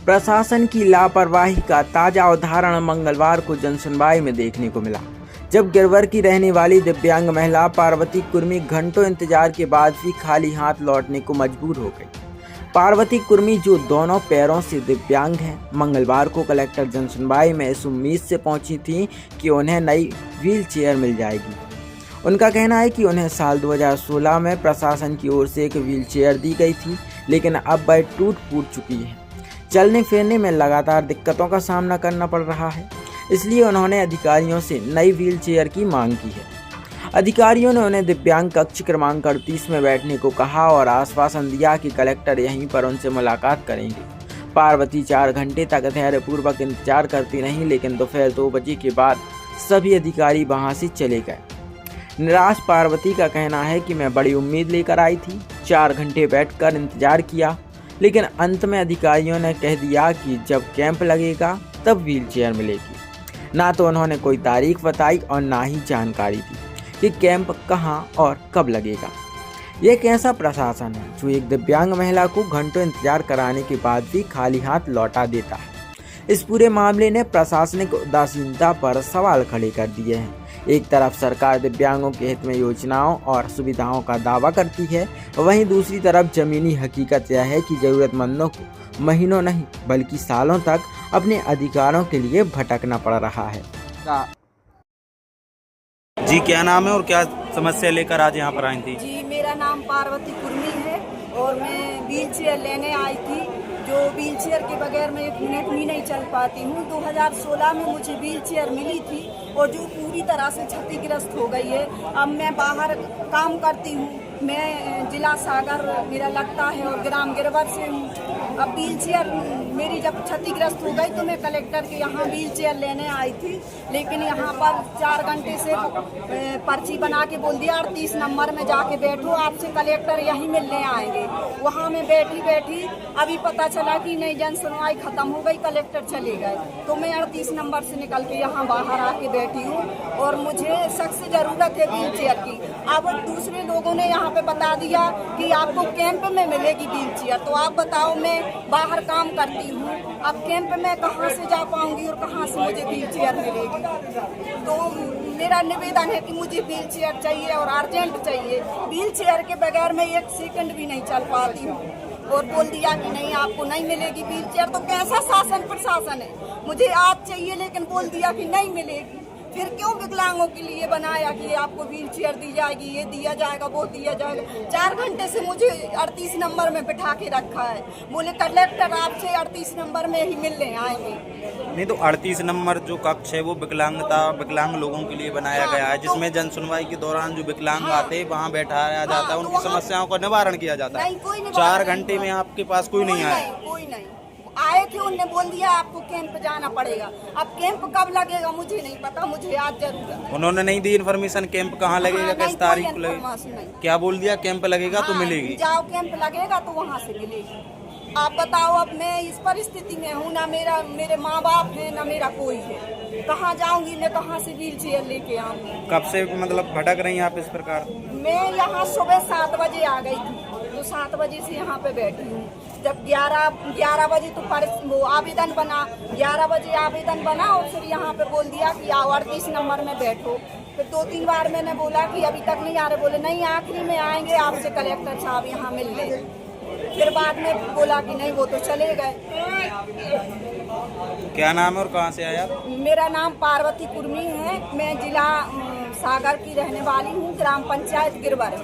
प्रशासन की लापरवाही का ताज़ा उदाहरण मंगलवार को जनसुनवाई में देखने को मिला, जब गिरवर की रहने वाली दिव्यांग महिला पार्वती कुर्मी घंटों इंतजार के बाद भी खाली हाथ लौटने को मजबूर हो गई। पार्वती कुर्मी, जो दोनों पैरों से दिव्यांग हैं, मंगलवार को कलेक्टर जनसुनवाई में इस उम्मीद से पहुंची थी कि उन्हें नई व्हील चेयर मिल जाएगी। उनका कहना है कि उन्हें साल 2016 में प्रशासन की ओर से एक व्हील चेयर दी गई थी, लेकिन अब वह टूट फूट चुकी है। चलने फिरने में लगातार दिक्कतों का सामना करना पड़ रहा है, इसलिए उन्होंने अधिकारियों से नई व्हील चेयर की मांग की है। अधिकारियों ने उन्हें दिव्यांग कक्ष क्रमांक 38 में बैठने को कहा और आश्वासन दिया कि कलेक्टर यहीं पर उनसे मुलाकात करेंगे। पार्वती 4 घंटे तक धैर्यपूर्वक इंतजार करती रहीं, लेकिन दोपहर 2 बजे के बाद सभी अधिकारी वहां से चले गए। निराश पार्वती का कहना है कि मैं बड़ी उम्मीद लेकर आई थी, 4 घंटे बैठकर इंतजार किया, लेकिन अंत में अधिकारियों ने कह दिया कि जब कैंप लगेगा तब व्हील चेयर मिलेगी। ना तो उन्होंने कोई तारीख बताई और ना ही जानकारी दी कि कैंप कहां और कब लगेगा। यह कैसा प्रशासन है जो एक दिव्यांग महिला को घंटों इंतजार कराने के बाद भी खाली हाथ लौटा देता है। इस पूरे मामले ने प्रशासनिक उदासीनता पर सवाल खड़े कर दिए हैं। एक तरफ सरकार दिव्यांगों के हित में योजनाओं और सुविधाओं का दावा करती है, वहीं दूसरी तरफ जमीनी हकीकत यह है कि जरूरतमंदों को महीनों नहीं बल्कि सालों तक अपने अधिकारों के लिए भटकना पड़ रहा है। जी, क्या नाम है और क्या समस्या लेकर आज यहाँ पर आई थी? जी, मेरा नाम पार्वती कुर्मी है और मैं व्हील चेयर लेने आई थी। जो व्हील चेयर के बगैर मैं 1 मिनट भी नहीं चल पाती हूँ। 2016 में मुझे व्हील चेयर मिली थी और जो पूरी तरह से क्षतिग्रस्त हो गई है। अब मैं बाहर काम करती हूँ, मैं जिला सागर मेरा लगता है और ग्राम गिरवर से हूँ। अब व्हील चेयर मेरी जब क्षतिग्रस्त हो गई तो मैं कलेक्टर के यहाँ व्हील चेयर लेने आई थी, लेकिन यहाँ पर 4 घंटे से पर्ची बना के बोल दिया 38 नंबर में जाके बैठो, आपसे कलेक्टर यहीं मिलने आएंगे। वहाँ मैं बैठी अभी पता चला कि नहीं, जन सुनवाई खत्म हो गई, कलेक्टर चले गए। तो मैं 38 नंबर से निकल के यहाँ बाहर आके बैठी हूँ और मुझे सख्त जरूरत है व्हील चेयर की। अब दूसरे लोगों ने यहाँ पे बता दिया कि आपको कैंप में मिलेगी व्हील चेयर, तो आप बताओ, मैं बाहर काम करती हूँ, अब कैंप में कहाँ से जा पाऊंगी और कहाँ से मुझे व्हील चेयर मिलेगी। तो मेरा निवेदन है कि मुझे व्हील चेयर चाहिए और अर्जेंट चाहिए। व्हील चेयर के बगैर मैं 1 सेकंड भी नहीं चल पाती हूँ और बोल दिया कि नहीं, आपको नहीं मिलेगी व्हील चेयर। तो कैसा शासन प्रशासन है? मुझे आज चाहिए लेकिन बोल दिया कि नहीं मिलेगी। फिर क्यों विकलांगों के लिए बनाया कि आपको व्हील चेयर दी जाएगी, ये दिया जाएगा, वो दिया जाएगा। 4 घंटे से मुझे 38 नंबर में बिठा के रखा है, बोले कलेक्टर आपसे 38 नंबर में ही मिलने आएंगे। नहीं, तो 38 नंबर जो कक्ष है वो विकलांग लोगों के लिए बनाया गया है, जिसमें जन सुनवाई के दौरान जो विकलांग आते हैं वहाँ बैठाया जाता है, उनकी समस्याओं का निवारण किया जाता है। 4 घंटे में आपके पास कोई नहीं आया? कोई नहीं आए थे, उनने बोल दिया आपको कैंप जाना पड़ेगा। अब कैंप कब लगेगा मुझे नहीं पता, मुझे आज जरूरत। उन्होंने नहीं दी इन्फॉर्मेशन कैंप कहाँ लगेगा, किस तारीख को लगेगा? क्या बोल दिया? कैंप लगेगा तो मिलेगी। जाओ, कैंप लगेगा तो वहाँ से मिलेगी। आप बताओ, अब मैं इस परिस्थिति में हूँ, ना मेरे माँ बाप है, ना मेरा कोई है। कहाँ जाऊंगी मैं, कहाँ से व्हील चेयर लेके आऊंगी? कब से मतलब भटक रही हैं आप इस प्रकार? मैं यहाँ सुबह 7 बजे आ गई थी, तो 7 बजे से यहाँ पे बैठी हूँ। जब 11 बजे तो वो आवेदन बना, 11 बजे आवेदन बना और फिर यहाँ पे बोल दिया कि आओ 38 नंबर में बैठो। फिर 2-3 बार मैंने बोला कि अभी तक नहीं आ रहे, बोले नहीं, आखिरी में आएंगे आपसे कलेक्टर साहब यहाँ मिलने। फिर बाद में बोला कि नहीं, वो तो चले गए। क्या नाम है और कहाँ से आया? मेरा नाम पार्वती कुर्मी है, मैं जिला सागर की रहने वाली हूँ, ग्राम पंचायत गिरवर।